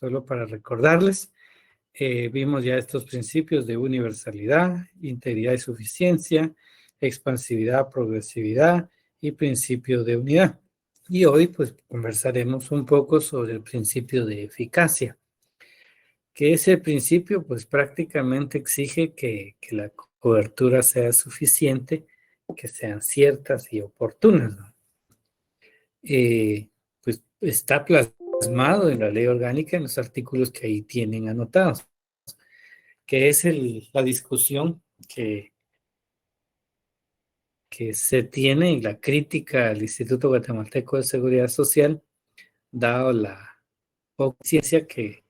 solo para recordarles, vimos ya estos principios de universalidad, integridad y suficiencia, expansividad, progresividad y principio de unidad. Y hoy pues conversaremos un poco sobre el principio de eficacia, que ese principio pues prácticamente exige que la cobertura sea suficiente, que sean ciertas y oportunas, ¿no? Pues está plasmado en la ley orgánica en los artículos que ahí tienen anotados, que es la discusión que se tiene y la crítica al Instituto Guatemalteco de Seguridad Social, dado la poca ciencia que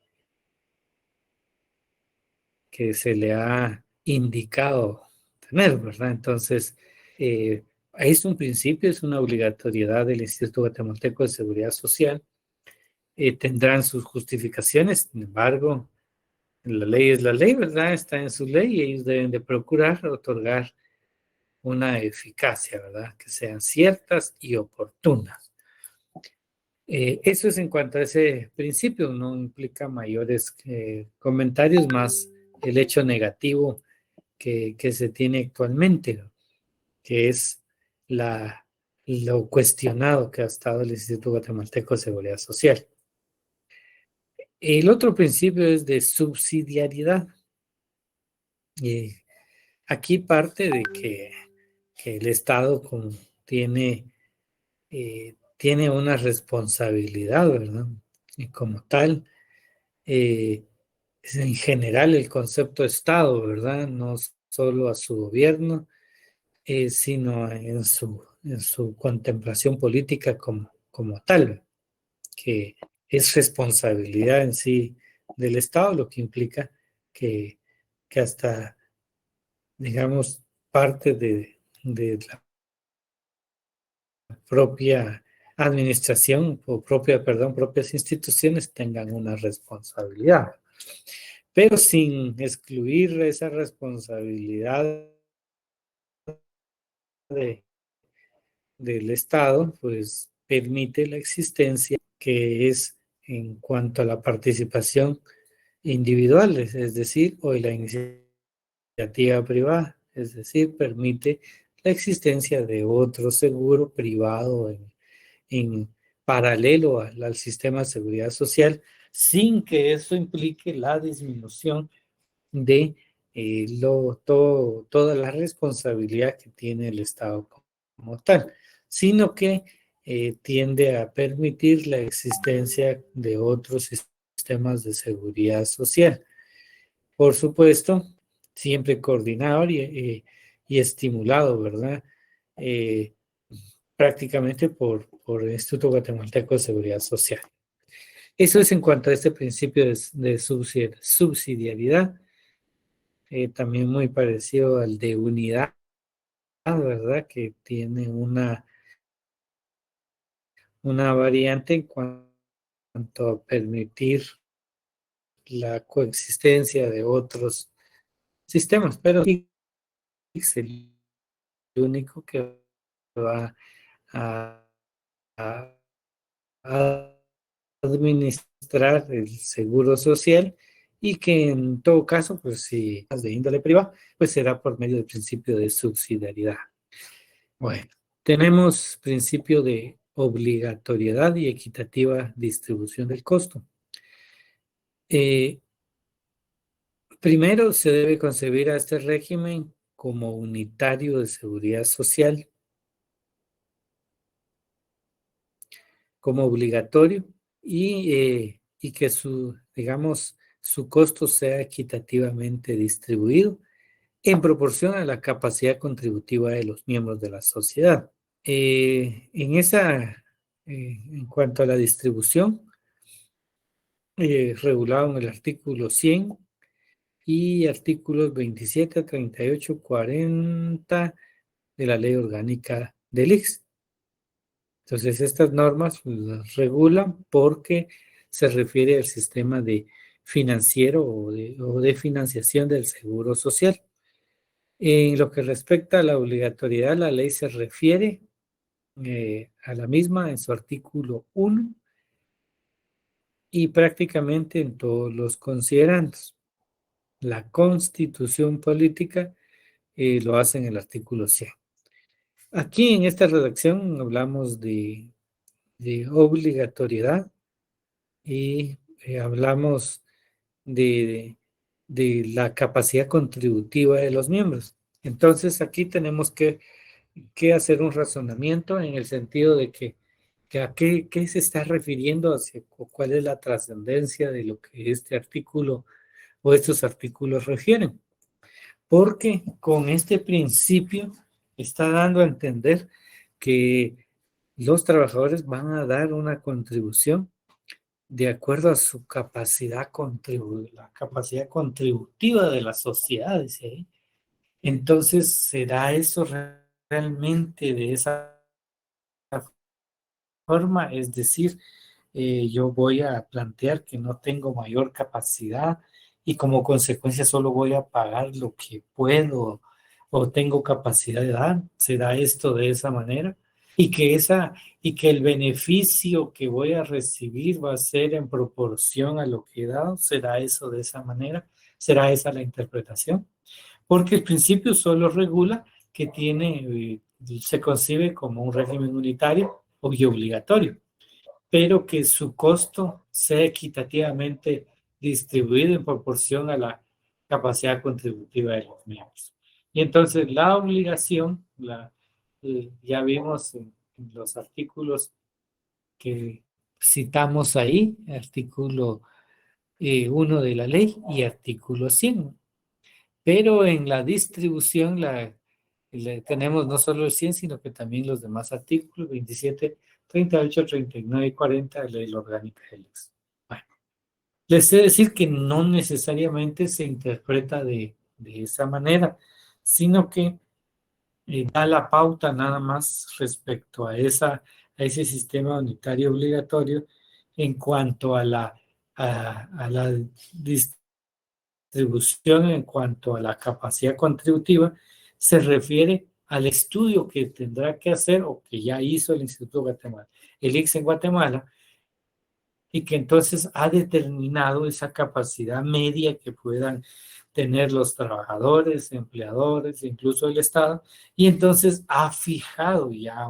se le ha indicado tener, ¿verdad? Entonces, es un principio, es una obligatoriedad del Instituto Guatemalteco de Seguridad Social. Tendrán sus justificaciones, sin embargo, la ley es la ley, ¿verdad? Está en su ley y ellos deben de procurar otorgar una eficacia, ¿verdad? Que sean ciertas y oportunas. Eso es en cuanto a ese principio, no implica mayores comentarios, más el hecho negativo que se tiene actualmente, ¿no? Que es lo cuestionado que ha estado el Instituto Guatemalteco de Seguridad Social. El otro principio es de subsidiariedad. Aquí parte de que el Estado tiene una responsabilidad, ¿verdad? Y como tal, es en general el concepto de Estado, ¿verdad? No solo a su gobierno, sino en su contemplación política como tal, que es responsabilidad en sí del Estado, lo que implica que hasta, digamos, parte de la propia administración o propias instituciones tengan una responsabilidad, pero sin excluir esa responsabilidad de, del Estado, pues permite la existencia que es en cuanto a la participación individual, es decir, o la iniciativa privada, es decir, permite la existencia de otro seguro privado en paralelo al sistema de seguridad social, sin que eso implique la disminución de toda la responsabilidad que tiene el Estado como tal, sino que tiende a permitir la existencia de otros sistemas de seguridad social. Por supuesto, siempre coordinado y estimulado, ¿verdad? Eh, prácticamente por el Instituto Guatemalteco de Seguridad Social. Eso es en cuanto a este principio de subsidiariedad, también muy parecido al de unidad, ¿verdad? Que tiene una variante en cuanto a permitir la coexistencia de otros sistemas, pero es el único que va a, a administrar el seguro social y que en todo caso, pues si es de índole privada, pues será por medio del principio de subsidiariedad. Bueno, tenemos principio de obligatoriedad y equitativa distribución del costo. Primero se debe concebir a este régimen como unitario de seguridad social, como obligatorio y que digamos, su costo sea equitativamente distribuido en proporción a la capacidad contributiva de los miembros de la sociedad. En cuanto a la distribución, regulado en el artículo 100 y artículos 27, 38, 40 de la Ley Orgánica del ICS. Entonces, estas normas las regulan porque se refiere al sistema de financiero o de financiación del seguro social. En lo que respecta a la obligatoriedad, la ley se refiere a la misma en su artículo 1 y prácticamente en todos los considerandos. La Constitución Política lo hace en el artículo 100. Aquí en esta redacción hablamos de obligatoriedad y hablamos de, de la capacidad contributiva de los miembros. Entonces aquí tenemos que hacer un razonamiento en el sentido de que a qué se está refiriendo, hacia, o cuál es la trascendencia de lo que este artículo o estos artículos refieren. Porque con este principio está dando a entender que los trabajadores van a dar una contribución de acuerdo a su capacidad la capacidad contributiva de la sociedad, dice ahí. Entonces, ¿será eso realmente de esa forma? Es decir, yo voy a plantear que no tengo mayor capacidad y como consecuencia solo voy a pagar lo que puedo o tengo capacidad de dar. ¿Será esto de esa manera? Y que y que el beneficio que voy a recibir va a ser en proporción a lo que he dado. ¿Será eso de esa manera? ¿Será esa la interpretación? Porque el principio solo regula que se concibe como un régimen unitario y obligatorio, pero que su costo sea equitativamente distribuido en proporción a la capacidad contributiva de los miembros. Y entonces la obligación, ya vimos en los artículos que citamos ahí, artículo 1 de la ley y artículo 100. Pero en la distribución tenemos no solo el 100, sino que también los demás artículos, 27, 38, 39 y 40 de la ley orgánica del ex. Bueno, les he de decir que no necesariamente se interpreta de esa manera, sino que da la pauta nada más respecto a ese sistema unitario obligatorio en cuanto a la distribución en cuanto a la capacidad contributiva se refiere al estudio que tendrá que hacer o que ya hizo el Instituto de Guatemala, el ICS en Guatemala, y que entonces ha determinado esa capacidad media que puedan tener los trabajadores, empleadores, incluso el Estado, y entonces ha fijado ya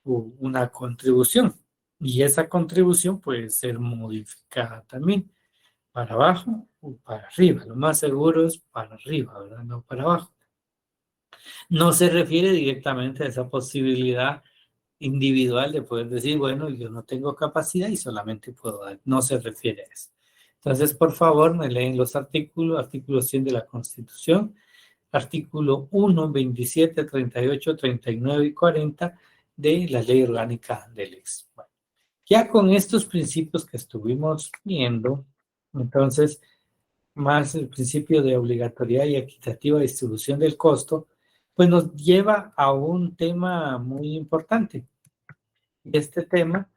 una contribución. Y esa contribución puede ser modificada también para abajo o para arriba. Lo más seguro es para arriba, ¿verdad? No para abajo. No se refiere directamente a esa posibilidad individual de poder decir, bueno, yo no tengo capacidad y solamente puedo dar. No se refiere a eso. Entonces, por favor, me leen los artículos, artículo 100 de la Constitución, artículo 1, 27, 38, 39 y 40 de la Ley Orgánica del ex. Bueno, ya con estos principios que estuvimos viendo, entonces, más el principio de obligatoriedad y equitativa distribución del costo, pues nos lleva a un tema muy importante. Este tema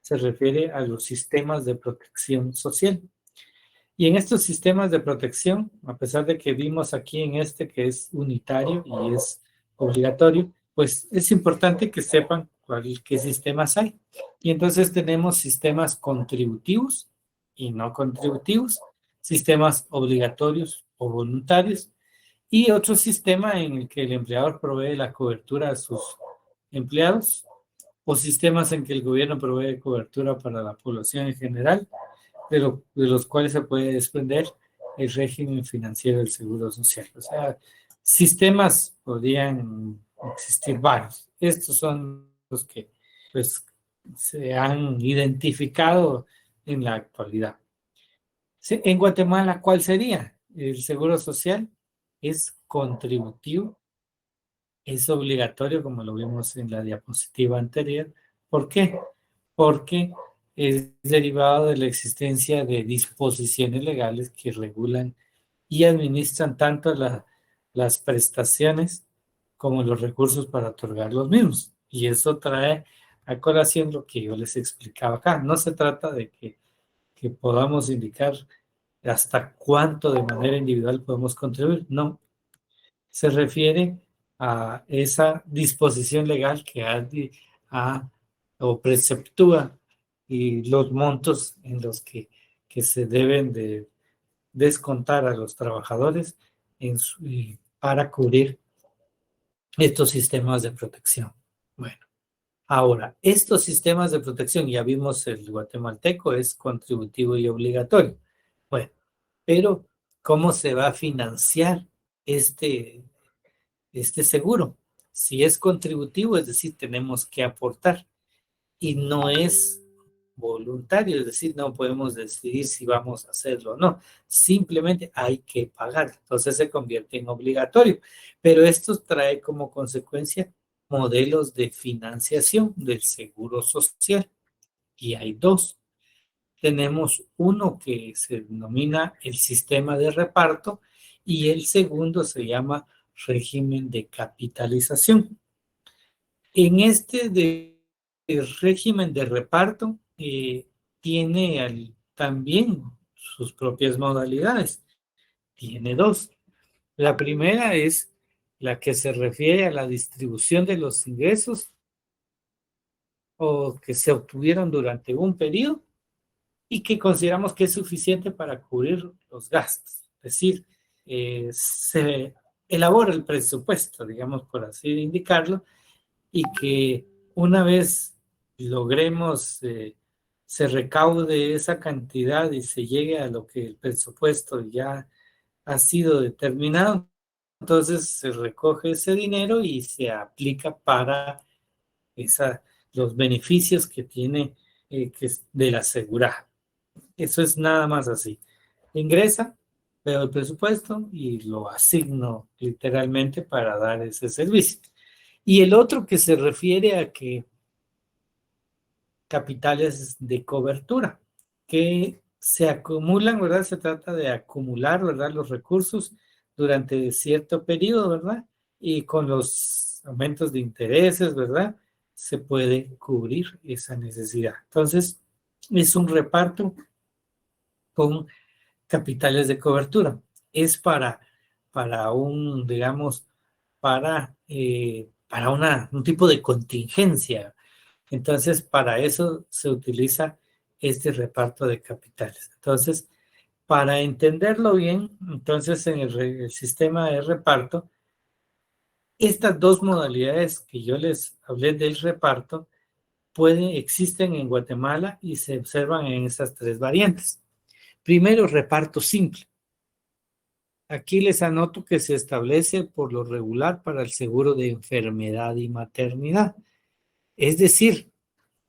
se refiere a los sistemas de protección social. Y en estos sistemas de protección, a pesar de que vimos aquí en este que es unitario y es obligatorio, pues es importante que sepan qué sistemas hay. Y entonces tenemos sistemas contributivos y no contributivos, sistemas obligatorios o voluntarios, y otro sistema en el que el empleador provee la cobertura a sus empleados, o sistemas en que el gobierno provee cobertura para la población en general, de los cuales se puede desprender el régimen financiero del Seguro Social. O sea, sistemas podrían existir varios. Estos son los que pues, se han identificado en la actualidad. En Guatemala, ¿cuál sería? El Seguro Social es contributivo, es obligatorio, como lo vimos en la diapositiva anterior. ¿Por qué? Porque es derivado de la existencia de disposiciones legales que regulan y administran tanto las prestaciones como los recursos para otorgar los mismos. Y eso trae a colación lo que yo les explicaba acá. No se trata de que podamos indicar hasta cuánto de manera individual podemos contribuir. No, se refiere a esa disposición legal que ha o preceptúa y los montos en los que se deben de descontar a los trabajadores para cubrir estos sistemas de protección. Bueno, ahora, estos sistemas de protección, ya vimos el guatemalteco, es contributivo y obligatorio. Bueno, pero ¿cómo se va a financiar este, este seguro? Si es contributivo, es decir, tenemos que aportar y no es voluntario, es decir, no podemos decidir si vamos a hacerlo o no, simplemente hay que pagar, entonces se convierte en obligatorio, pero esto trae como consecuencia modelos de financiación del seguro social y hay dos. Tenemos uno que se denomina el sistema de reparto y el segundo se llama régimen de capitalización. En este el régimen de reparto tiene también sus propias modalidades. Tiene dos. La primera es la que se refiere a la distribución de los ingresos o que se obtuvieron durante un periodo y que consideramos que es suficiente para cubrir los gastos. Es decir, se elabora el presupuesto, digamos por así indicarlo, y que una vez logremos, se recaude esa cantidad y se llegue a lo que el presupuesto ya ha sido determinado, entonces se recoge ese dinero y se aplica para esa, los beneficios que tiene que es de la asegurada. Eso es nada más así. Ingresa, veo el presupuesto y lo asigno literalmente para dar ese servicio. Y el otro que se refiere a que capitales de cobertura, que se acumulan, ¿verdad? Se trata de acumular, ¿verdad? Los recursos durante cierto periodo, ¿verdad? Y con los aumentos de intereses, ¿verdad? Se puede cubrir esa necesidad. Entonces, es un reparto con capitales de cobertura. Es para un, digamos, para un tipo de contingencia. Entonces, para eso se utiliza este reparto de capitales. Entonces, para entenderlo bien, entonces en el sistema de reparto, estas dos modalidades que yo les hablé del reparto existen en Guatemala y se observan en esas tres variantes. Primero, reparto simple. Aquí les anoto que se establece por lo regular para el seguro de enfermedad y maternidad. Es decir,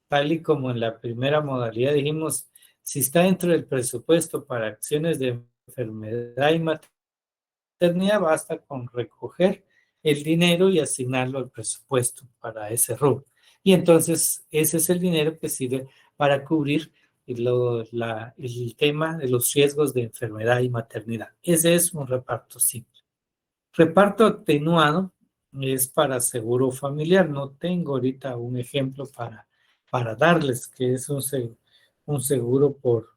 tal y como en la primera modalidad dijimos, si está dentro del presupuesto para acciones de enfermedad y maternidad, basta con recoger el dinero y asignarlo al presupuesto para ese rubro. Y entonces ese es el dinero que sirve para cubrir el tema de los riesgos de enfermedad y maternidad. Ese es un reparto simple. Reparto atenuado es para seguro familiar. No tengo ahorita un ejemplo para darles, que es un seguro por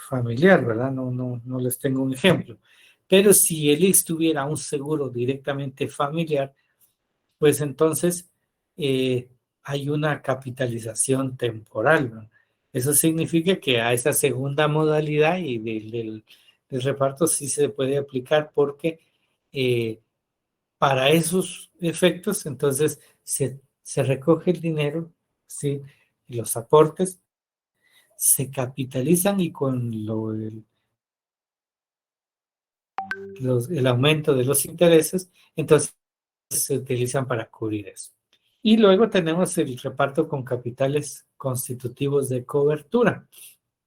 familiar, ¿verdad? No les tengo un ejemplo. Pero si el ISSSTE tuviera un seguro directamente familiar, pues entonces hay una capitalización temporal, ¿no? Eso significa que a esa segunda modalidad y del reparto sí se puede aplicar porque eh, para esos efectos, entonces se recoge el dinero, ¿sí? Los aportes se capitalizan y con el aumento de los intereses, entonces se utilizan para cubrir eso. Y luego tenemos el reparto con capitales constitutivos de cobertura,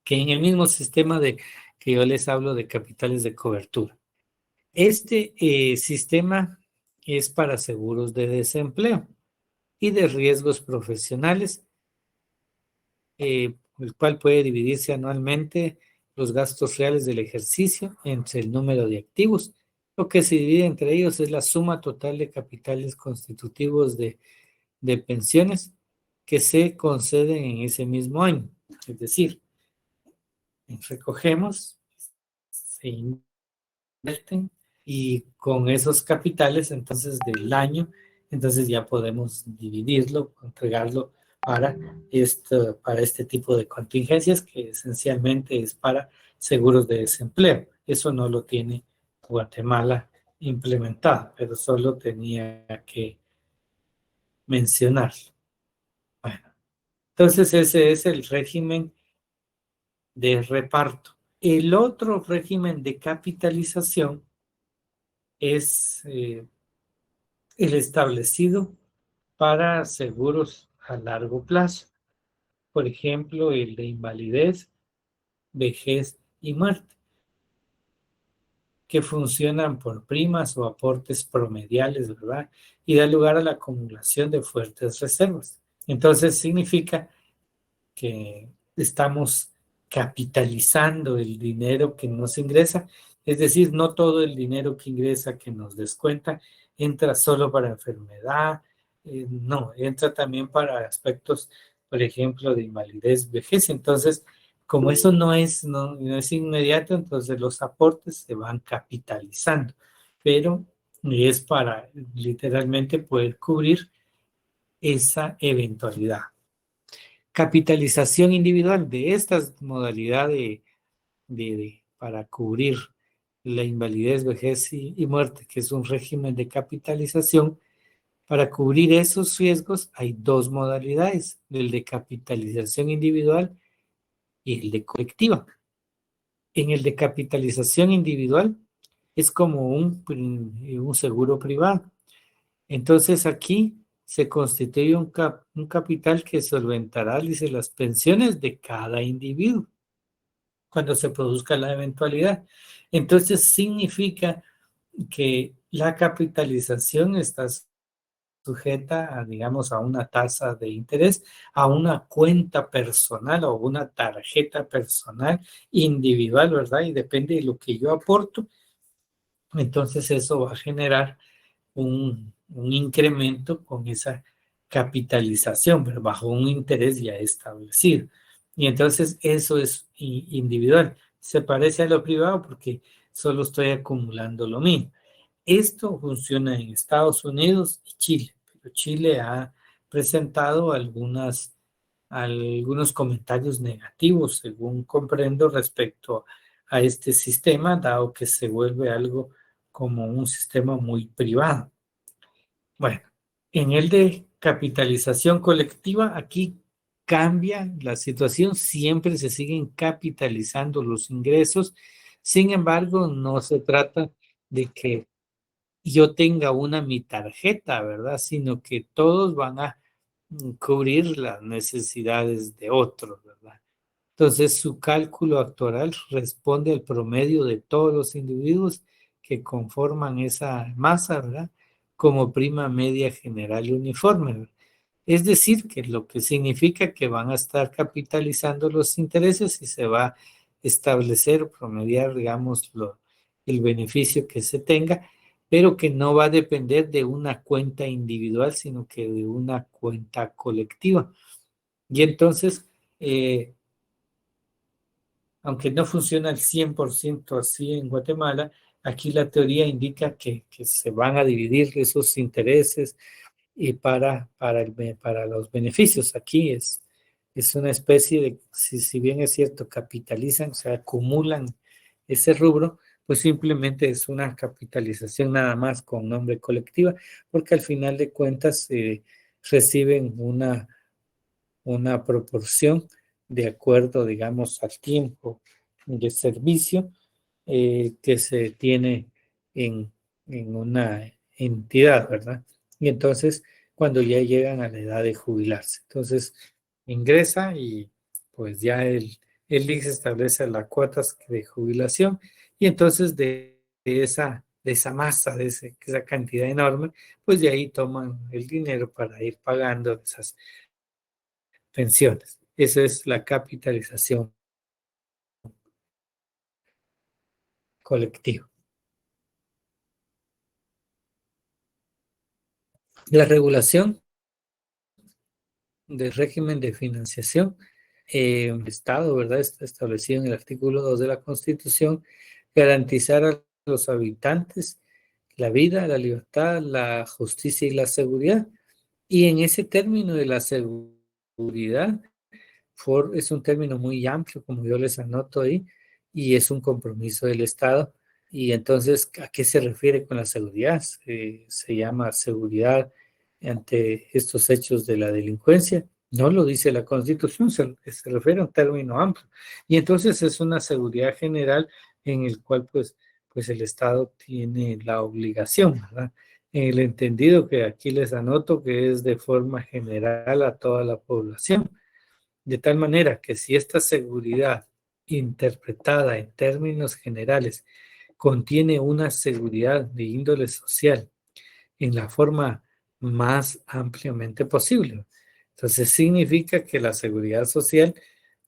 que en el mismo sistema que yo les hablo de capitales de cobertura. Este sistema es para seguros de desempleo y de riesgos profesionales, el cual puede dividirse anualmente los gastos reales del ejercicio entre el número de activos. Lo que se divide entre ellos es la suma total de capitales constitutivos de pensiones que se conceden en ese mismo año. Es decir, recogemos, se invierten y con esos capitales entonces del año, entonces ya podemos dividirlo, entregarlo para para este tipo de contingencias, que esencialmente es para seguros de desempleo. Eso no lo tiene Guatemala implementado, pero solo tenía que mencionarlo. Bueno, entonces ese es el régimen de reparto. El otro régimen de capitalización es el establecido para seguros a largo plazo. Por ejemplo, el de invalidez, vejez y muerte, que funcionan por primas o aportes promediales, ¿verdad? Y da lugar a la acumulación de fuertes reservas. Entonces significa que estamos capitalizando el dinero que nos ingresa, es decir, no todo el dinero que ingresa, que nos descuenta, entra solo para enfermedad, no, entra también para aspectos, por ejemplo, de invalidez, vejez. Entonces, como eso no es inmediato, entonces los aportes se van capitalizando, pero es para literalmente poder cubrir esa eventualidad. Capitalización individual de estas modalidades para cubrir la invalidez, vejez y muerte, que es un régimen de capitalización. Para cubrir esos riesgos hay dos modalidades, el de capitalización individual y el de colectiva. En el de capitalización individual es como un seguro privado. Entonces aquí se constituye un capital que solventará, dice, las pensiones de cada individuo cuando se produzca la eventualidad. Entonces significa que la capitalización está sujeta a, digamos, a una tasa de interés, a una cuenta personal o una tarjeta personal individual, ¿verdad? Y depende de lo que yo aporto, entonces eso va a generar un incremento con esa capitalización, pero bajo un interés ya establecido. Y entonces eso es individual. Se parece a lo privado porque solo estoy acumulando lo mío. Esto funciona en Estados Unidos y Chile, pero Chile ha presentado algunos comentarios negativos, según comprendo, respecto a este sistema, dado que se vuelve algo como un sistema muy privado. Bueno, en el de capitalización colectiva, aquí cambia la situación, siempre se siguen capitalizando los ingresos, sin embargo, no se trata de que yo tenga mi tarjeta, ¿verdad? Sino que todos van a cubrir las necesidades de otros, ¿verdad? Entonces, su cálculo actual responde al promedio de todos los individuos que conforman esa masa, ¿verdad? Como prima media general y uniforme, ¿verdad? Es decir, que lo que significa que van a estar capitalizando los intereses y se va a establecer, promediar, digamos, el beneficio que se tenga, pero que no va a depender de una cuenta individual, sino que de una cuenta colectiva. Y entonces, aunque no funciona al 100% así en Guatemala, aquí la teoría indica que se van a dividir esos intereses y para los beneficios. Aquí es una especie de, si bien es cierto, capitalizan, o sea, acumulan ese rubro, pues simplemente es una capitalización nada más con nombre colectiva, porque al final de cuentas reciben una proporción de acuerdo, digamos, al tiempo de servicio que se tiene en, en una entidad, ¿verdad? Y entonces, cuando ya llegan a la edad de jubilarse, entonces ingresa y pues ya el ICS establece las cuotas de jubilación y entonces de esa masa, esa cantidad enorme, pues de ahí toman el dinero para ir pagando esas pensiones. Esa es la capitalización colectiva. La regulación del régimen de financiación el Estado, ¿verdad? Está establecido en el artículo 2 de la Constitución, garantizar a los habitantes la vida, la libertad, la justicia y la seguridad. Y en ese término de la seguridad seguridad es un término muy amplio, como yo les anoto ahí, y es un compromiso del Estado. Y entonces, ¿a qué se refiere con la seguridad? Se llama seguridad ante estos hechos de la delincuencia. No lo dice la Constitución, se refiere a un término amplio. Y entonces es una seguridad general en el cual pues el Estado tiene la obligación, ¿verdad? En el entendido que aquí les anoto que es de forma general a toda la población. De tal manera que si esta seguridad interpretada en términos generales contiene una seguridad de índole social en la forma más ampliamente posible, entonces significa que la seguridad social,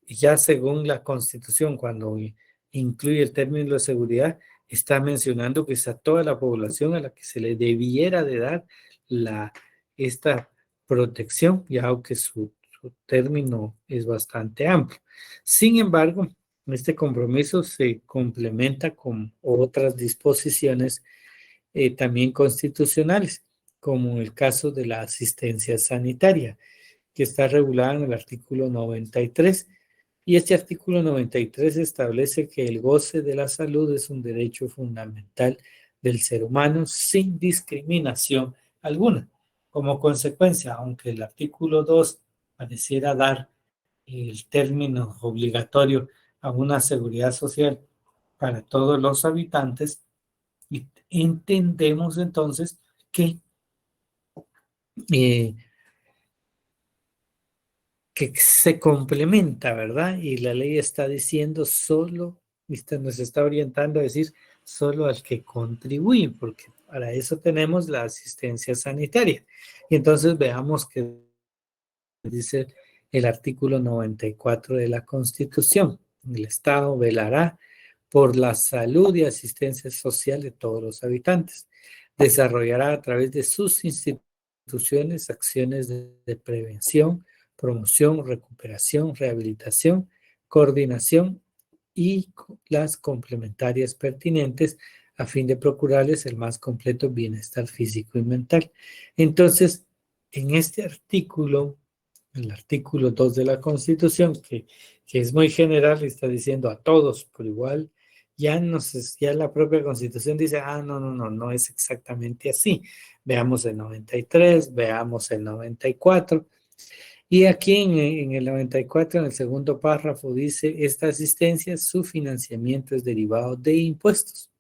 ya según la Constitución, cuando incluye el término de seguridad, está mencionando que es a toda la población a la que se le debiera de dar esta protección, ya aunque su término es bastante amplio. Sin embargo, este compromiso se complementa con otras disposiciones también constitucionales, como el caso de la asistencia sanitaria, que está regulada en el artículo 93. Y este artículo 93 establece que el goce de la salud es un derecho fundamental del ser humano sin discriminación alguna. Como consecuencia, aunque el artículo 2 pareciera dar el término obligatorio a una seguridad social para todos los habitantes, y entendemos entonces que eh, que se complementa, ¿verdad? Y la ley está diciendo solo, nos está orientando a decir solo al que contribuye, porque para eso tenemos la asistencia sanitaria. Y entonces veamos qué dice el artículo 94 de la Constitución. El Estado velará por la salud y asistencia social de todos los habitantes. Desarrollará a través de sus instituciones acciones de prevención, promoción, recuperación, rehabilitación, coordinación y las complementarias pertinentes a fin de procurarles el más completo bienestar físico y mental. Entonces, en este artículo, el artículo 2 de la Constitución, que es muy general, está diciendo a todos por igual, ya la propia Constitución dice, no es exactamente así. Veamos el 93, veamos el 94. Y aquí en el 94, en el segundo párrafo, dice, esta asistencia, su financiamiento es derivado de impuestos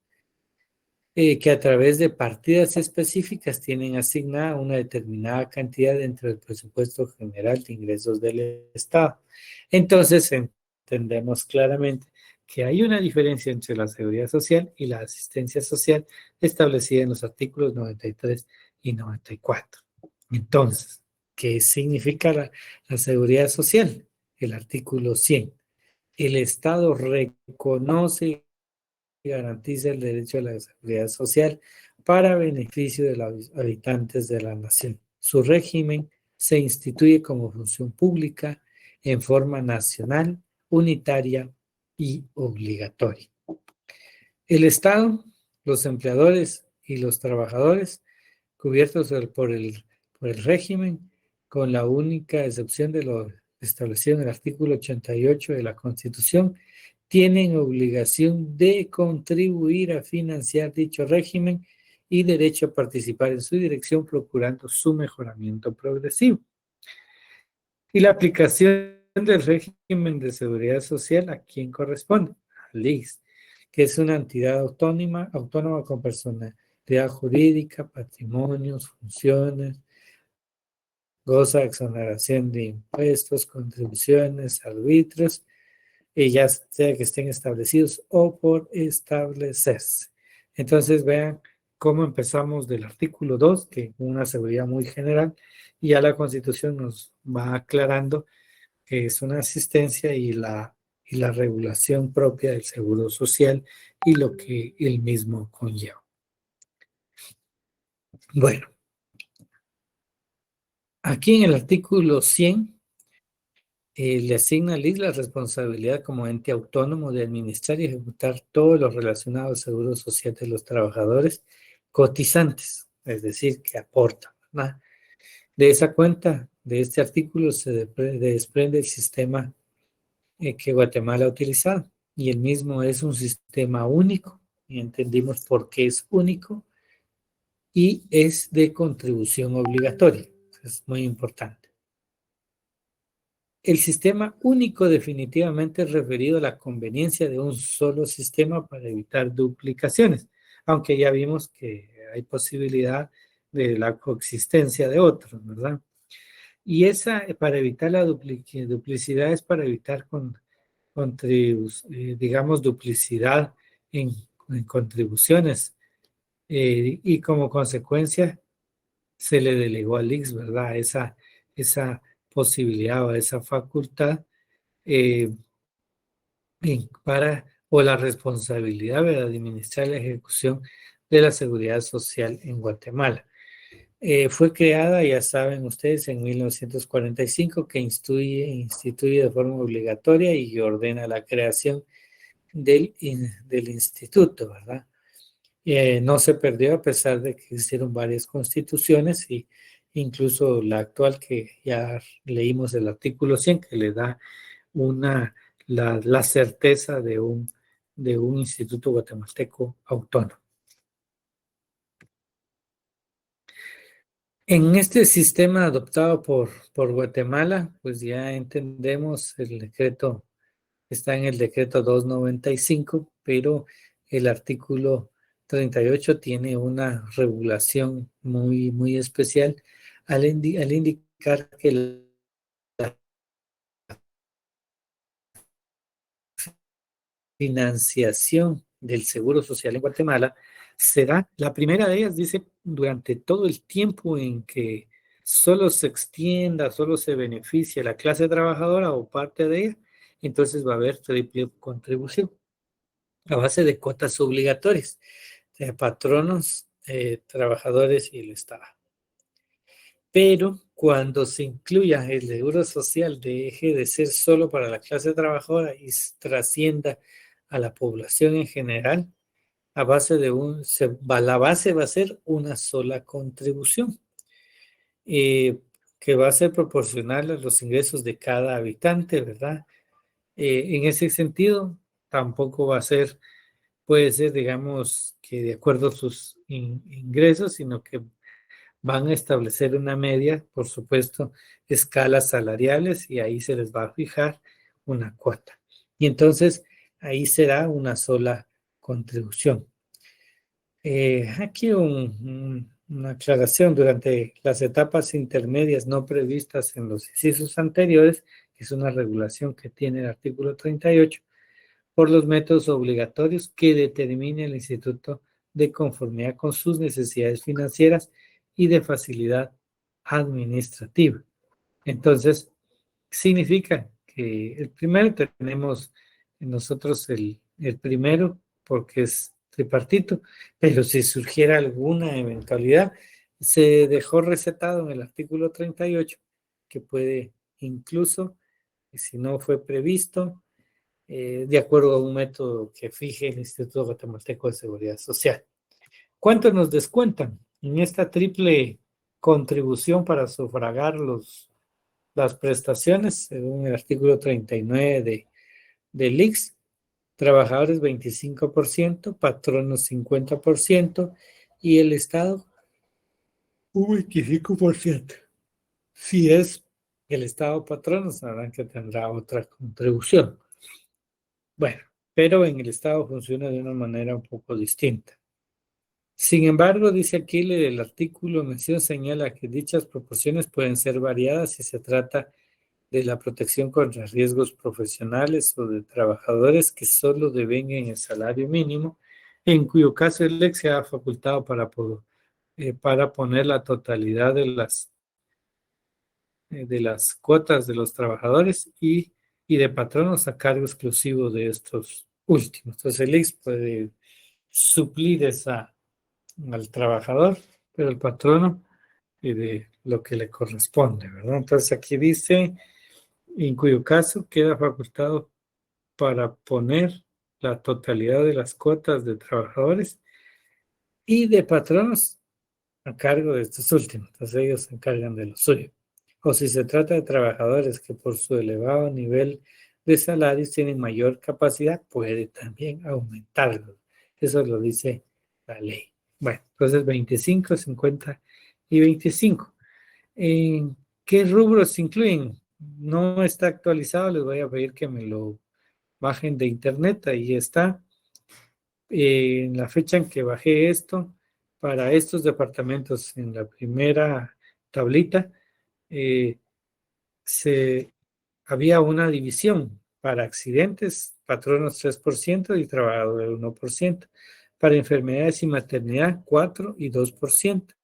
que a través de partidas específicas tienen asignada una determinada cantidad dentro del presupuesto general de ingresos del Estado. Entonces, entendemos claramente que hay una diferencia entre la seguridad social y la asistencia social establecida en los artículos 93 y 94. Entonces, ¿qué significa la seguridad social? El artículo 100. El Estado reconoce garantiza el derecho a la seguridad social para beneficio de los habitantes de la nación. Su régimen se instituye como función pública en forma nacional, unitaria y obligatoria. El Estado, los empleadores y los trabajadores cubiertos por el régimen, con la única excepción de lo establecido en el artículo 88 de la Constitución, tienen obligación de contribuir a financiar dicho régimen y derecho a participar en su dirección, procurando su mejoramiento progresivo. Y la aplicación del régimen de seguridad social, ¿a quién corresponde? Al ISS, que es una entidad autónoma con personalidad jurídica, patrimonios, funciones, goza de exoneración de impuestos, contribuciones, arbitrios, y ya sea que estén establecidos o por establecerse. Entonces vean cómo empezamos del artículo 2, que es una seguridad muy general, y ya la Constitución nos va aclarando que es una asistencia y la regulación propia del seguro social y lo que él mismo conlleva. Bueno, aquí en el artículo 100 le asigna al ISS la responsabilidad como ente autónomo de administrar y ejecutar todo lo relacionado al seguro social de los trabajadores cotizantes, es decir, que aportan, ¿verdad? De esa cuenta de este artículo se desprende el sistema que Guatemala ha utilizado, y el mismo es un sistema único, y entendimos por qué es único, y es de contribución obligatoria. Es muy importante. El sistema único definitivamente es referido a la conveniencia de un solo sistema para evitar duplicaciones, aunque ya vimos que hay posibilidad de la coexistencia de otros, ¿verdad? Y esa, para evitar la duplicidad, es para evitar digamos, duplicidad en contribuciones. Y como consecuencia, se le delegó al ICS, ¿verdad? Esa posibilidad o esa facultad eh, o la responsabilidad de administrar la ejecución de la seguridad social en Guatemala. Fue creada, ya saben ustedes, en 1945, que instituye de forma obligatoria y ordena la creación del instituto, ¿verdad? No se perdió a pesar de que existieron varias constituciones, y incluso la actual, que ya leímos el artículo 100, que le da la certeza de un instituto guatemalteco autónomo. En este sistema adoptado por Guatemala, pues ya entendemos el decreto, está en el decreto 295, pero el artículo 38 tiene una regulación muy, muy especial al indicar que la financiación del Seguro Social en Guatemala será, la primera de ellas dice, durante todo el tiempo en que solo se extienda, solo se beneficia la clase trabajadora o parte de ella, entonces va a haber triple contribución a base de cuotas obligatorias de patronos, trabajadores y el Estado. Pero cuando se incluya el seguro social, deje de ser solo para la clase trabajadora y trascienda a la población en general, a base de la base va a ser una sola contribución, que va a ser proporcional a los ingresos de cada habitante, ¿verdad? En ese sentido, tampoco puede ser, digamos, que de acuerdo a sus ingresos, sino que van a establecer una media, por supuesto, escalas salariales, y ahí se les va a fijar una cuota. Y entonces ahí será una sola contribución. Aquí una aclaración: durante las etapas intermedias no previstas en los incisos anteriores, que es una regulación que tiene el artículo 38, por los métodos obligatorios que determine el instituto de conformidad con sus necesidades financieras y de facilidad administrativa. Entonces, significa que el primero tenemos nosotros el primero porque es tripartito, pero si surgiera alguna eventualidad, se dejó recetado en el artículo 38 que puede incluso, si no fue previsto, de acuerdo a un método que fije el Instituto Guatemalteco de Seguridad Social. ¿Cuánto nos descuentan en esta triple contribución para sufragar las prestaciones, según el artículo 39 del ICS? Trabajadores 25%, patronos 50% y el Estado un 25%. Si es el Estado patrono, sabrán que tendrá otra contribución. Bueno, pero en el Estado funciona de una manera un poco distinta. Sin embargo, dice aquí el artículo mención señala que dichas proporciones pueden ser variadas si se trata de la protección contra riesgos profesionales o de trabajadores que solo devenguen el salario mínimo, en cuyo caso el ex se ha facultado para poner la totalidad de las cuotas de los trabajadores y de patronos a cargo exclusivo de estos últimos. Entonces el ex puede suplir al trabajador, pero el patrono de lo que le corresponde, ¿verdad? Entonces aquí dice, en cuyo caso queda facultado para poner la totalidad de las cuotas de trabajadores y de patronos a cargo de estos últimos. Entonces ellos se encargan de lo suyo. o si se trata de trabajadores que por su elevado nivel de salarios tienen mayor capacidad, puede también aumentarlo. Eso lo dice la ley. Bueno, entonces 25, 50 y 25. ¿En qué rubros se incluyen? No está actualizado, les voy a pedir que me lo bajen de internet, ahí está. En la fecha en que bajé esto, para estos departamentos, en la primera tablita, eh, había una división para accidentes, patronos 3% y trabajadores 1%, para enfermedades y maternidad 4 y 2%,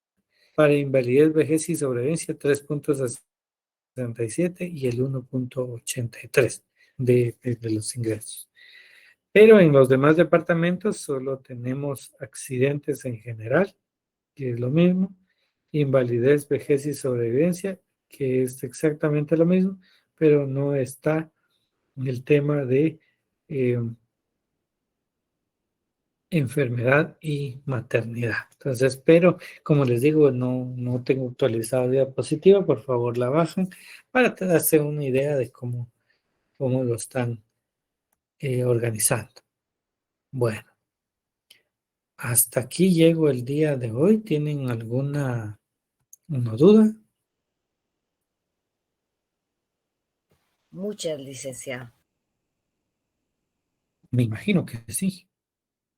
para invalidez, vejez y sobrevivencia 3,67 y el 1,83 de los ingresos. Pero en los demás departamentos solo tenemos accidentes en general, que es lo mismo, invalidez, vejez y sobrevivencia, que es exactamente lo mismo, pero no está el tema de eh, enfermedad y maternidad. Entonces, pero como les digo, no tengo actualizada diapositiva, por favor la bajen para darse una idea de cómo lo están organizando. Bueno, hasta aquí llego el día de hoy. ¿Tienen alguna duda? Muchas, licenciado. Me imagino que sí.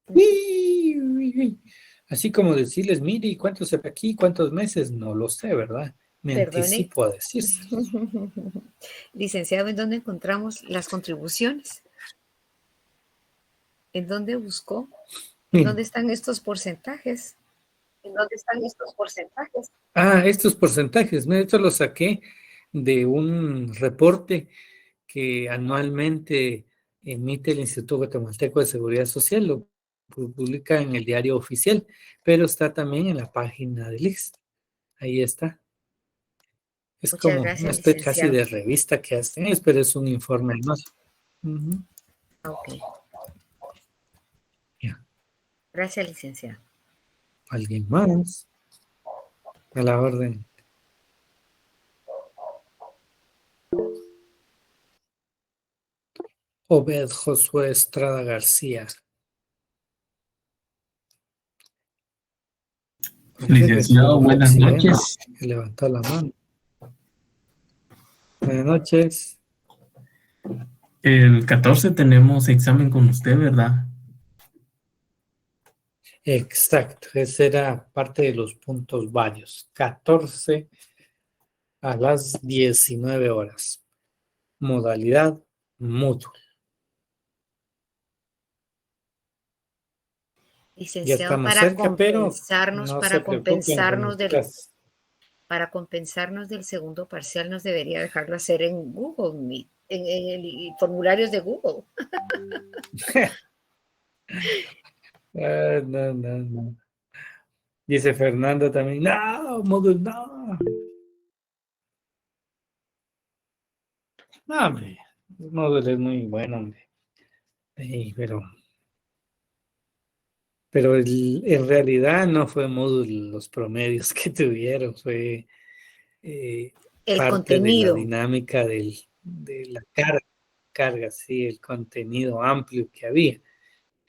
Uy, uy, uy. Así como decirles, mire, ¿y cuántos se ve aquí? ¿Cuántos meses? No lo sé, ¿verdad? Me Perdone. anticipo a decirse. Licenciado, ¿en dónde encontramos las contribuciones? ¿En dónde buscó? ¿En dónde están estos porcentajes? ¿En dónde están estos porcentajes? Estos porcentajes, ¿no? Esto lo saqué de un reporte que anualmente emite el Instituto Guatemalteco de Seguridad Social, lo publica en el diario oficial, pero está también en la página del IX. Ahí está. Es Muchas como una gracias, especie casi licenciado. de revista que hacen, pero es un informe más. Uh-huh. Ok. Yeah. Gracias, licenciado. ¿Alguien más? A la orden. Obed Josué Estrada García. Licenciado, buenas noches. Que levantó la mano. Buenas noches. El 14 tenemos examen con usted, ¿verdad? Exacto, ese era parte de los puntos varios. 14 a las 19 horas. Modalidad Moodle. Ya Licenciado, estamos cerca, pero no se preocupen con las clases. para compensarnos del segundo parcial, nos debería dejarlo hacer en Google Meet, en formularios de Google. No. Dice Fernando también, no, Moodle, no. No, hombre, Moodle es muy bueno, hombre. Sí, pero en realidad no fue Moodle los promedios que tuvieron, fue El parte de la contenido. dinámica de la carga, sí, el contenido amplio que había.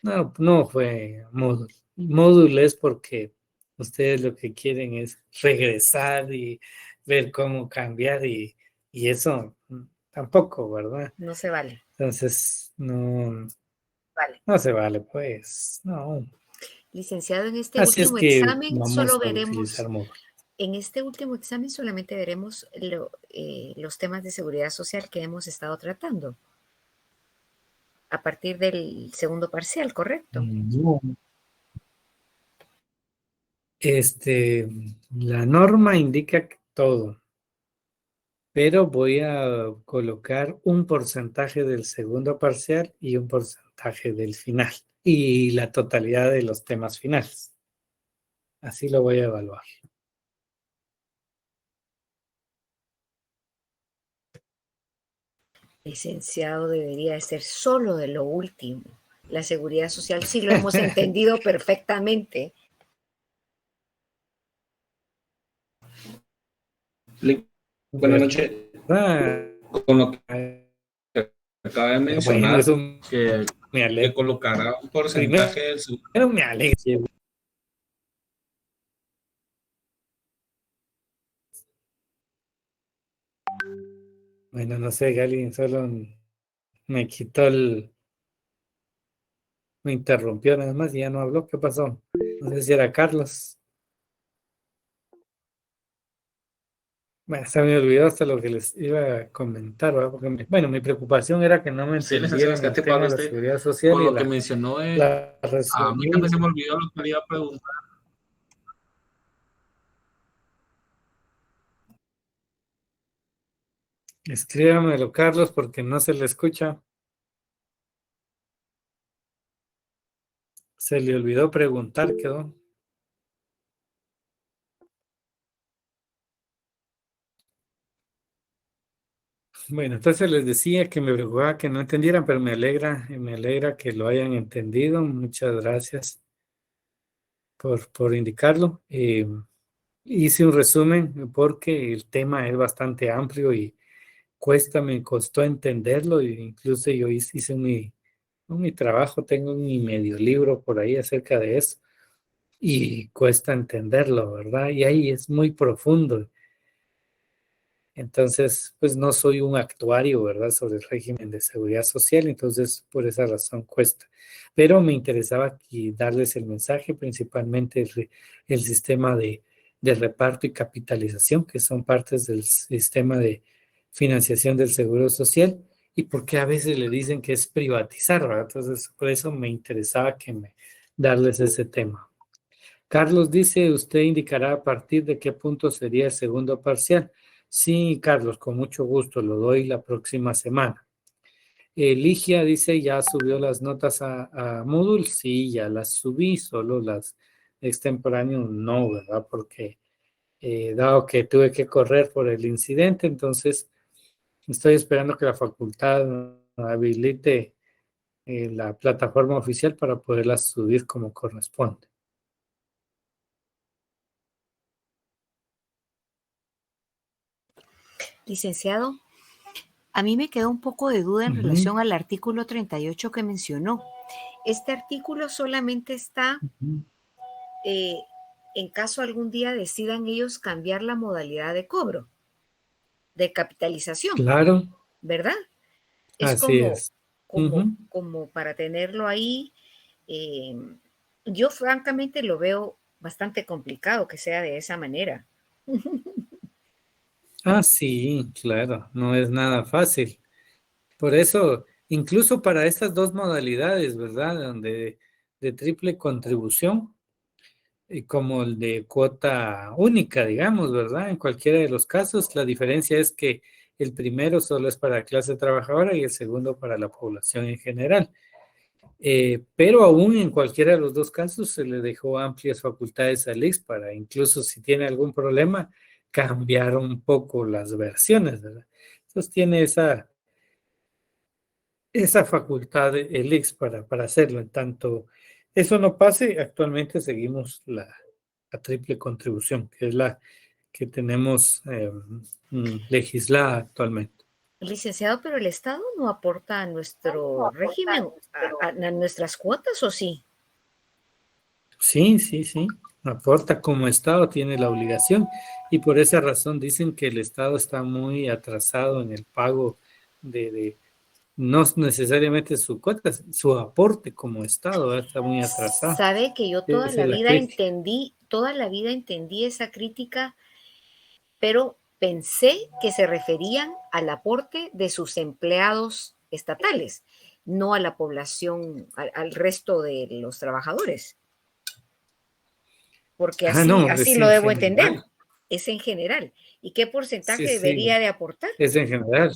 No fue Moodle. Moodle es porque ustedes lo que quieren es regresar y ver cómo cambiar y eso tampoco, ¿verdad? No se vale. Entonces, no se vale, pues, no. Licenciado, en este Así es último que examen vamos solo a utilizar veremos, Moodle. en este último examen solamente veremos los temas de seguridad social que hemos estado tratando a partir del segundo parcial, ¿correcto? No. La norma indica que todo, pero voy a colocar un porcentaje del segundo parcial y un porcentaje del final y la totalidad de los temas finales. Así lo voy a evaluar. Licenciado, debería ser solo de lo último. La seguridad social sí lo hemos entendido perfectamente. Buenas noches. ¿verdad? Con lo que acaba de Bueno, mencionar, eso que, me que alegra. colocará un porcentaje del Primero me alegra. Bueno, no sé, Gali, solo me quitó me interrumpió nada más y ya no habló. ¿Qué pasó? No sé si era Carlos. Bueno, se me olvidó hasta lo que les iba a comentar, ¿verdad? Porque bueno, mi preocupación era que no me Sí, licenciado, entendieran el rescate tema para de la usted. seguridad social Con y lo que mencionó, la a mí también se resumida. me olvidó lo que le iba a preguntar. Escríbamelo, Carlos, porque no se le escucha. Se le olvidó preguntar, quedó. Bueno, entonces les decía que me preocupaba que no entendieran, pero me alegra que lo hayan entendido. Muchas gracias por indicarlo. Hice un resumen porque el tema es bastante amplio y me costó entenderlo. E incluso yo hice mi trabajo, tengo mi medio libro por ahí acerca de eso y cuesta entenderlo, ¿verdad? Y ahí es muy profundo. Entonces, pues no soy un actuario, ¿verdad?, sobre el régimen de seguridad social, entonces por esa razón cuesta. Pero me interesaba aquí darles el mensaje, principalmente el sistema de reparto y capitalización, que son partes del sistema de financiación del seguro social, y porque a veces le dicen que es privatizar, ¿verdad? Entonces, por eso me interesaba darles ese tema. Carlos dice, usted indicará a partir de qué punto sería el segundo parcial. Sí, Carlos, con mucho gusto, lo doy la próxima semana. Ligia dice, ¿ya subió las notas a Moodle? Sí, ya las subí, solo las extemporáneas no, ¿verdad? Porque dado que tuve que correr por el incidente, entonces estoy esperando que la facultad habilite la plataforma oficial para poderlas subir como corresponde. Licenciado, a mí me quedó un poco de duda en relación al artículo 38 que mencionó. Este artículo solamente está en caso algún día decidan ellos cambiar la modalidad de cobro, de capitalización, Claro, ¿verdad? Es así es. como para tenerlo ahí. eh, yo francamente lo veo bastante complicado que sea de esa manera. Ah, sí, claro, no es nada fácil. Por eso, incluso para estas dos modalidades, ¿verdad? Donde de triple contribución, y como el de cuota única, digamos, ¿verdad? En cualquiera de los casos, la diferencia es que el primero solo es para la clase trabajadora y el segundo para la población en general. Pero aún en cualquiera de los dos casos se le dejó amplias facultades al IX para, incluso si tiene algún problema, cambiar un poco las versiones, ¿verdad? Entonces tiene esa facultad el IX para hacerlo. En tanto eso no pase, actualmente seguimos la triple contribución, que es la que tenemos legislada actualmente. Licenciado, pero el Estado no aporta a nuestro régimen, a nuestras cuotas, ¿o sí? Sí, sí, sí. Aporta como Estado, tiene la obligación y por esa razón dicen que el Estado está muy atrasado en el pago no necesariamente su cuota, su aporte como Estado, ¿verdad? Está muy atrasado. Sabe que yo Esa es la crítica. toda la vida entendí esa crítica, pero pensé que se referían al aporte de sus empleados estatales, no a la población, al resto de los trabajadores, porque Ah, no, así es lo en debo entender, general. es en general. ¿Y qué Sí, porcentaje sí, debería de aportar? es en general.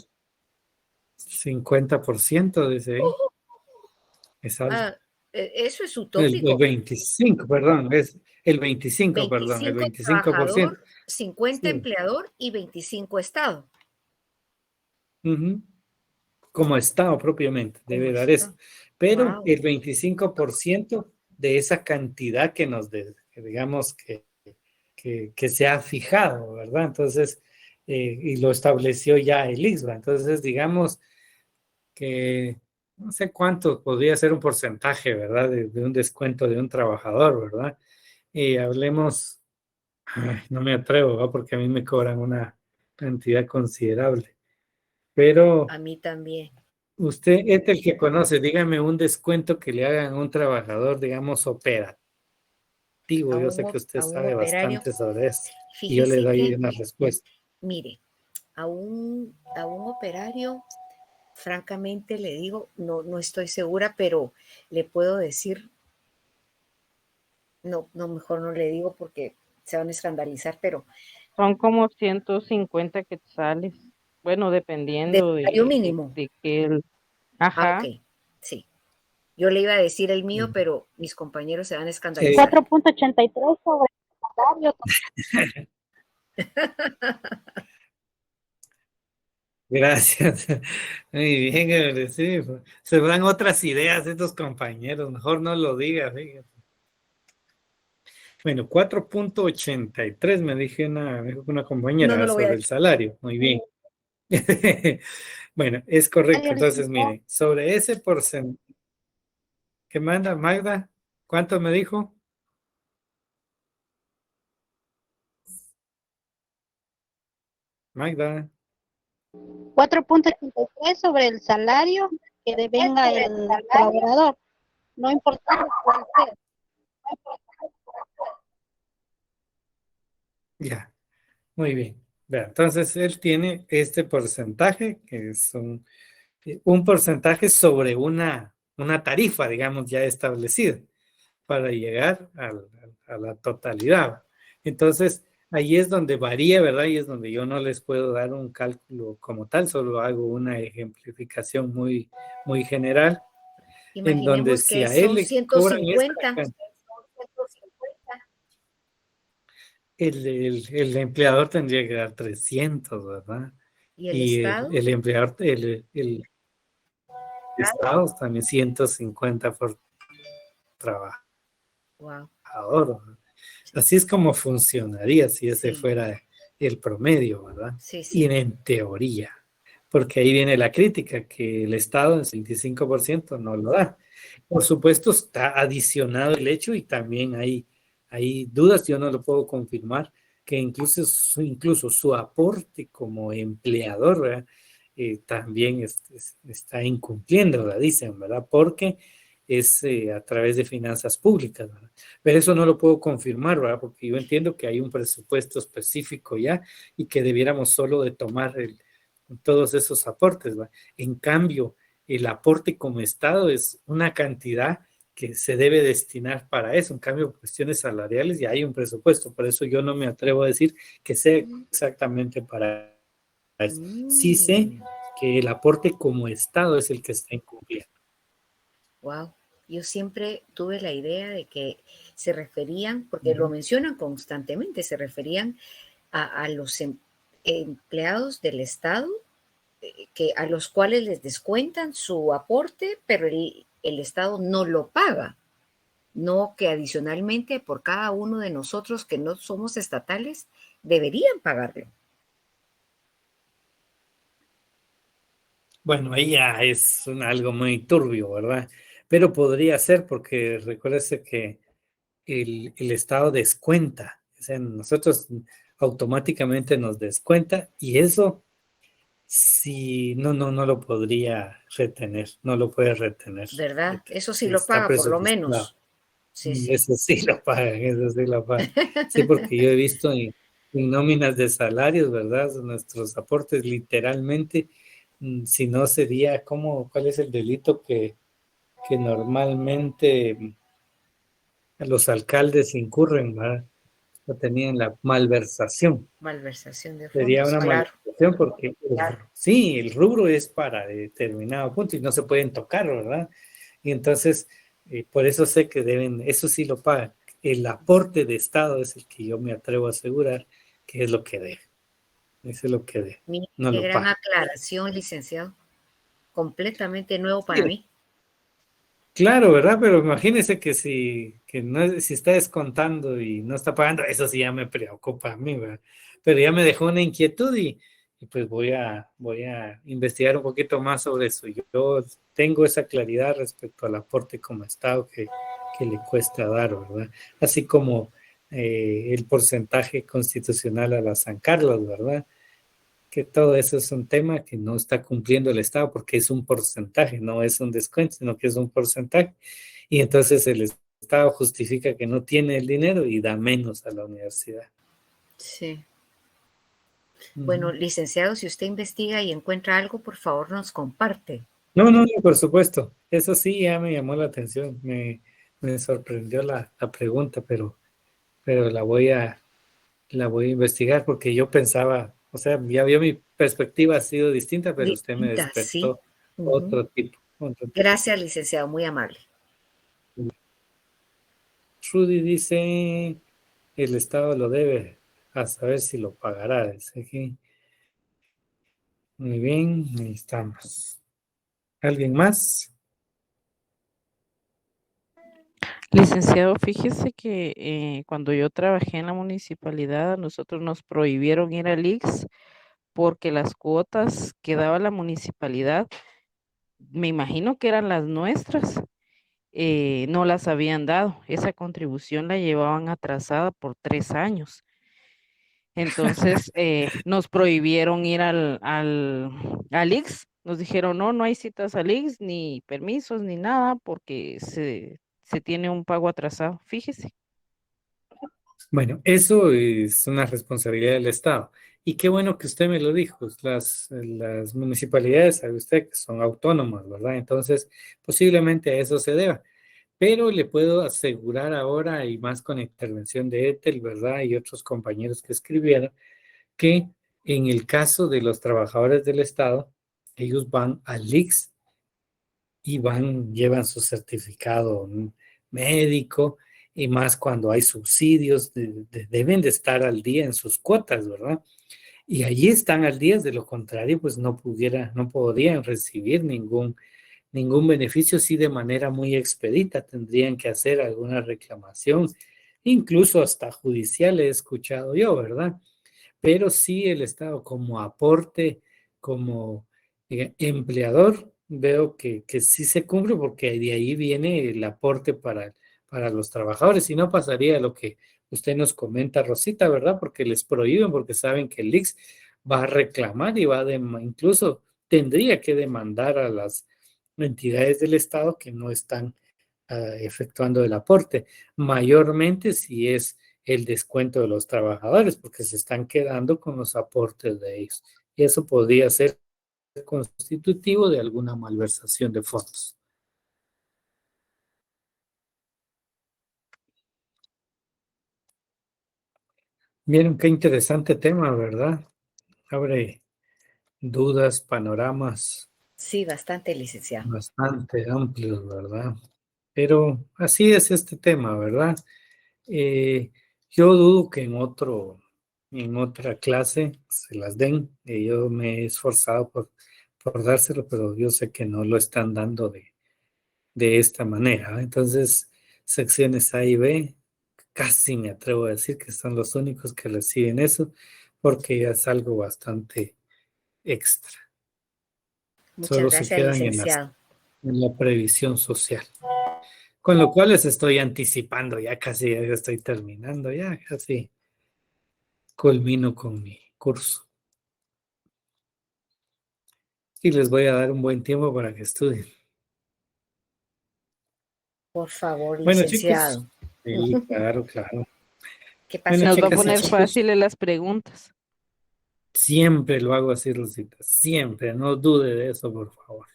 50% dice ahí, es alto. Ah, eso es El utópico. 25, perdón, es el 25, perdón, el 25 25%. trabajador, 50 Sí. empleador y 25 Estado. Ujú. Como Estado propiamente, ¿Cómo debe dar eso. está? Pero Wow. el 25% de esa cantidad que digamos que se ha fijado, ¿verdad? Entonces, y lo estableció ya el ISBA. Entonces, digamos que no sé cuánto podría ser un porcentaje, ¿verdad? De un descuento de un trabajador, ¿verdad? Y hablemos, ay, no me atrevo, ¿verdad? Porque a mí me cobran una cantidad considerable. Pero A mí también. usted es el que conoce, dígame un descuento que le hagan a un trabajador, digamos, operativo. Yo sé que usted A un sabe operario, bastante sobre eso. Y yo le fíjese doy que, una respuesta. mire, a un operario, francamente le digo, no, no estoy segura, pero le puedo decir, no, no, mejor no le digo porque se van a escandalizar, pero Son como 150 quetzales. Bueno, de dependiendo salario mínimo. de que el... Ah, Ajá. ok, sí. Yo le iba a decir el mío, pero mis compañeros se van a Sí. escandalizar. 4.83 sobre el salario. Gracias. Muy bien, sí, se dan otras ideas estos compañeros, mejor no lo digas, fíjate. Bueno, 4.83 me dijo una No, no compañera lo voy a sobre el decir. salario. Muy bien. Bueno, es correcto. El Entonces, tipo, miren, sobre ese porcentaje que manda Magda, ¿cuánto me dijo? Magda. 4.83 sobre el salario que devenga el colaborador, no importando cuál sea. Ya, muy bien. Vea, entonces él tiene este porcentaje, que es un porcentaje sobre una tarifa, digamos, ya establecida, para llegar a la totalidad. Entonces, ahí es donde varía, ¿verdad? Y es donde yo no les puedo dar un cálculo como tal, solo hago una ejemplificación muy, muy general, en donde Imaginemos si que a él son le cobran esta 150 cantidad, el empleador tendría que dar 300, ¿verdad? y el Y Estado, el empleador, el Estado también 150 por trabajador. wow, ¿Verdad? Así es como funcionaría si ese sí, fuera el promedio, ¿verdad? sí, Y sí. en teoría, porque ahí viene la crítica, que el Estado en su 25% no lo da. Por supuesto, está adicionado el hecho y también hay dudas, yo no lo puedo confirmar, que incluso su aporte como empleador, ¿verdad? También está incumpliendo, la dicen, ¿verdad? Porque es a través de finanzas públicas, ¿verdad? Pero eso no lo puedo confirmar, ¿verdad? Porque yo entiendo que hay un presupuesto específico ya y que debiéramos solo de tomar todos esos aportes, ¿verdad? En cambio, el aporte como Estado es una cantidad que se debe destinar para eso. En cambio, cuestiones salariales ya hay un presupuesto. Por eso yo no me atrevo a decir que sea exactamente para eso. Sí sé que el aporte como Estado es el que está incumpliendo. Wow. Yo siempre tuve la idea de que se referían, porque lo mencionan constantemente, se referían a los empleados del Estado que a los cuales les descuentan su aporte, pero el Estado no lo paga. No que adicionalmente por cada uno de nosotros que no somos estatales deberían pagarlo. Bueno, ahí ya es algo muy turbio, ¿verdad? Pero podría ser porque recuérdese que el Estado descuenta, o sea, nosotros automáticamente nos descuenta y eso sí, no lo podría retener, no lo puede retener, ¿Verdad? porque Eso sí lo está paga por lo presupuestado. menos. Sí, Y sí. eso sí lo pagan, eso sí lo pagan. Sí, porque yo he visto en nóminas de salarios, ¿verdad? Nuestros aportes literalmente, si no sería, ¿cuál es el delito que normalmente los alcaldes incurren, ¿verdad? Lo tenían la malversación. Malversación de Sería fondos, una claro. malversación porque, sí, el rubro es para determinado punto y no se pueden tocar, ¿verdad? Y entonces, por eso sé que deben, eso sí lo pagan. El aporte de Estado es el que yo me atrevo a asegurar que es lo que debe. Eso es lo que debe. Mira, No qué lo gran pagan. aclaración, licenciado. Completamente nuevo para Sí, mí. claro, ¿verdad? Pero imagínense que si que no es, si está descontando y no está pagando, eso sí ya me preocupa a mí, ¿verdad? Pero ya me dejó una inquietud y pues voy a investigar un poquito más sobre eso. Yo tengo esa claridad respecto al aporte como Estado que le cuesta dar, ¿verdad? Así como el porcentaje constitucional a la San Carlos, ¿verdad? Que todo eso es un tema que no está cumpliendo el Estado porque es un porcentaje, no es un descuento, sino que es un porcentaje. Y entonces el Estado justifica que no tiene el dinero y da menos a la universidad. Sí. Bueno, licenciado, si usted investiga y encuentra algo, por favor nos comparte. No, por supuesto. Eso sí ya me llamó la atención. Me sorprendió la pregunta, pero la voy a investigar porque yo pensaba, o sea, ya vio mi perspectiva ha sido distinta, pero usted me Distinta, sí. despertó otro tipo. Gracias, licenciado, muy amable. Rudy dice, el Estado lo debe, a saber si lo pagará. Dice aquí. Muy bien, ahí estamos. ¿Alguien más? Licenciado, fíjese que cuando yo trabajé en la municipalidad, a nosotros nos prohibieron ir al IX porque las cuotas que daba la municipalidad, me imagino que eran las nuestras, no las habían dado. Esa contribución la llevaban atrasada por 3 años. Entonces nos prohibieron ir al IX. Nos dijeron, no hay citas al IX, ni permisos, ni nada, porque se tiene un pago atrasado. Fíjese. Bueno, eso es una responsabilidad del Estado. Y qué bueno que usted me lo dijo. Las municipalidades, sabe usted, que son autónomas, ¿verdad? Entonces, posiblemente a eso se deba. Pero le puedo asegurar ahora, y más con la intervención de Ethel, ¿verdad? Y otros compañeros que escribieron, que en el caso de los trabajadores del Estado, ellos van al IX y llevan su certificado médico, y más cuando hay subsidios, deben de estar al día en sus cuotas, ¿verdad? Y allí están al día, de lo contrario, pues no podrían recibir ningún beneficio, sí de manera muy expedita, tendrían que hacer alguna reclamación, incluso hasta judicial he escuchado yo, ¿verdad? Pero sí el Estado como aporte, como empleador, veo que sí se cumple porque de ahí viene el aporte para los trabajadores y no pasaría lo que usted nos comenta, Rosita, ¿verdad? Porque les prohíben, porque saben que el IX va a reclamar y incluso tendría que demandar a las entidades del Estado que no están efectuando el aporte, mayormente si es el descuento de los trabajadores, porque se están quedando con los aportes de ellos. Y eso podría ser constitutivo de alguna malversación de fondos. Vieron qué interesante tema, ¿verdad? Abre dudas, panoramas Sí, bastante, licenciado. bastante amplios, ¿verdad? Pero así es este tema, ¿verdad? Yo dudo que en otra clase se las den. Yo me he esforzado por dárselo, pero yo sé que no lo están dando de esta manera, ¿eh? Entonces, secciones A y B, casi me atrevo a decir que son los únicos que reciben eso, porque ya es algo bastante extra. Muchas Solo se gracias, quedan licenciado. en la previsión social. Con lo cual les estoy anticipando, ya casi ya estoy terminando, ya casi culmino con mi curso. Y les voy a dar un buen tiempo para que estudien. Por favor, Bueno, chicos. licenciado. Sí, claro. ¿Qué pasa? Bueno, Nos va a chicas y poner chicos, fáciles las preguntas. siempre lo hago así, Rosita. Siempre, no dude de eso, por favor.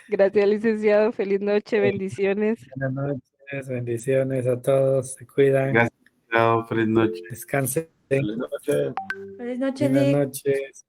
Gracias, licenciado. Feliz noche, bendiciones. Buenas noches, bendiciones a todos, se cuidan, Gracias, chao, feliz noche. descansen. Feliz noche. Feliz noche, Buenas Nick. noches.